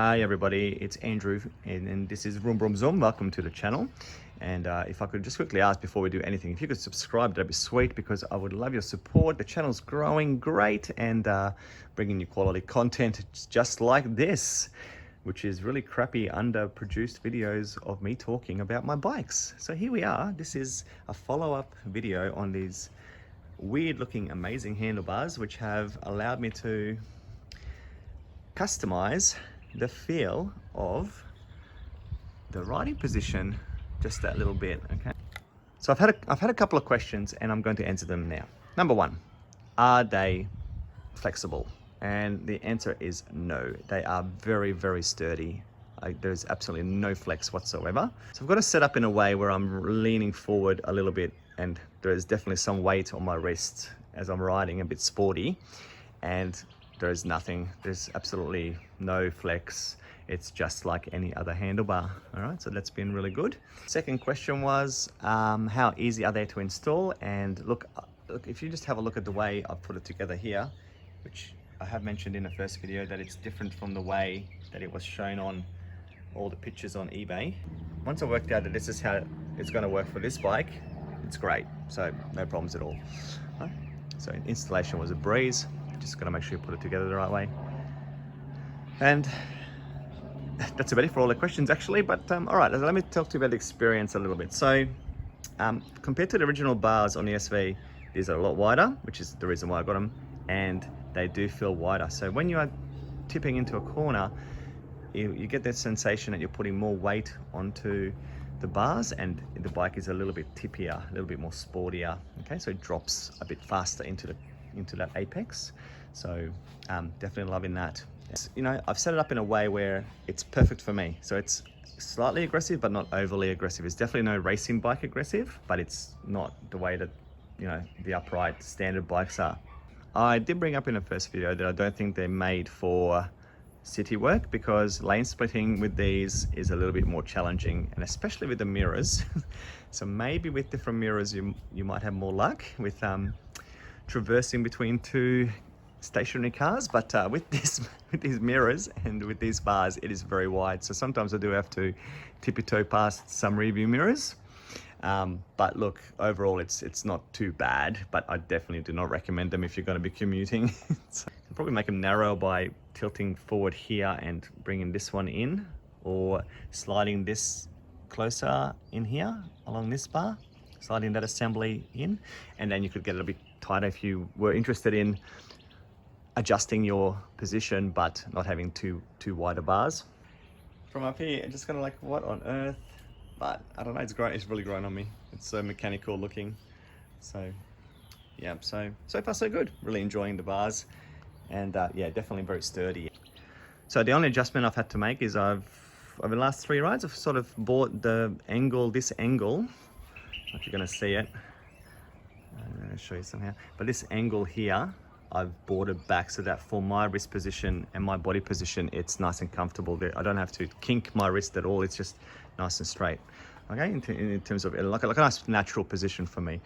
Hi everybody, it's Andrew and this is Vroom Vroom Zoom. Welcome to the channel. And if I could just quickly ask before we do anything, if you could subscribe, that'd be sweet because I would love your support. The channel's growing great and bringing you quality content just like this, which is really crappy underproduced videos of me talking about my bikes. So here we are. This is a follow-up video on these weird looking amazing handlebars which have allowed me to customize the feel of the riding position just that little bit. Okay, so I've had a couple of questions and I'm going to answer them now. Number one, are they flexible? And the answer is no. They are very, very sturdy. There's absolutely no flex whatsoever. So I've got it set up in a way where I'm leaning forward a little bit and there's definitely some weight on my wrist as I'm riding, a bit sporty, and there's nothing, there's absolutely no flex. It's just like any other handlebar. All right, so that's been really good. Second question was, how easy are they to install? And look, if you just have a look at the way I've put it together here, which I have mentioned in the first video that it's different from the way that it was shown on all the pictures on eBay. Once I worked out that this is how it's gonna work for this bike, it's great. So no problems at all. Right? So installation was a breeze. Just gotta make sure you put it together the right way. And that's about it for all the questions actually, but all right, let me talk to you about the experience a little bit. So compared to the original bars on the SV, these are a lot wider, which is the reason why I got them, and they do feel wider. So when you are tipping into a corner, you get that sensation that you're putting more weight onto the bars and the bike is a little bit tippier, a little bit more sportier. Okay, so it drops a bit faster into that apex. So definitely loving that. You know, I've set it up in a way where it's perfect for me. So it's slightly aggressive, but not overly aggressive. It's definitely no racing bike aggressive, but it's not the way that, you know, the upright standard bikes are. I did bring up in the first video that I don't think they're made for city work because lane splitting with these is a little bit more challenging, and especially with the mirrors. So maybe with different mirrors, you might have more luck with traversing between two stationary cars, but with these mirrors and with these bars, it is very wide. So sometimes I do have to tippy-toe past some rearview mirrors. But look, overall, it's not too bad, but I definitely do not recommend them if you're going to be commuting. So I'll probably make them narrow by tilting forward here and bringing this one in, or sliding this closer in here along this bar, sliding that assembly in, and then you could get it a bit tighter if you were interested in adjusting your position but not having too wider bars. From up here, I'm just kind of like, what on earth? But I don't know, it's great. It's really grown on me. It's so mechanical looking. So yeah, so far so good. Really enjoying the bars, and yeah, definitely very sturdy. So the only adjustment I've had to make is over the last 3 rides, I've sort of brought the angle, this angle, if you're gonna see it, I'm gonna show you somehow, but this angle here, I've brought it back so that for my wrist position and my body position, it's nice and comfortable. I don't have to kink my wrist at all. It's just nice and straight. Okay, in terms of like a nice natural position for me.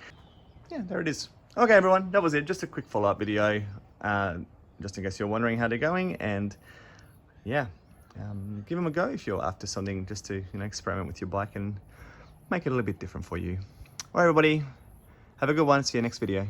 Yeah, there it is. Okay, everyone, that was it. Just a quick follow-up video, just in case you're wondering how they're going. And yeah, give them a go if you're after something just to, you know, experiment with your bike and make it a little bit different for you. All right, everybody, have a good one. See you next video.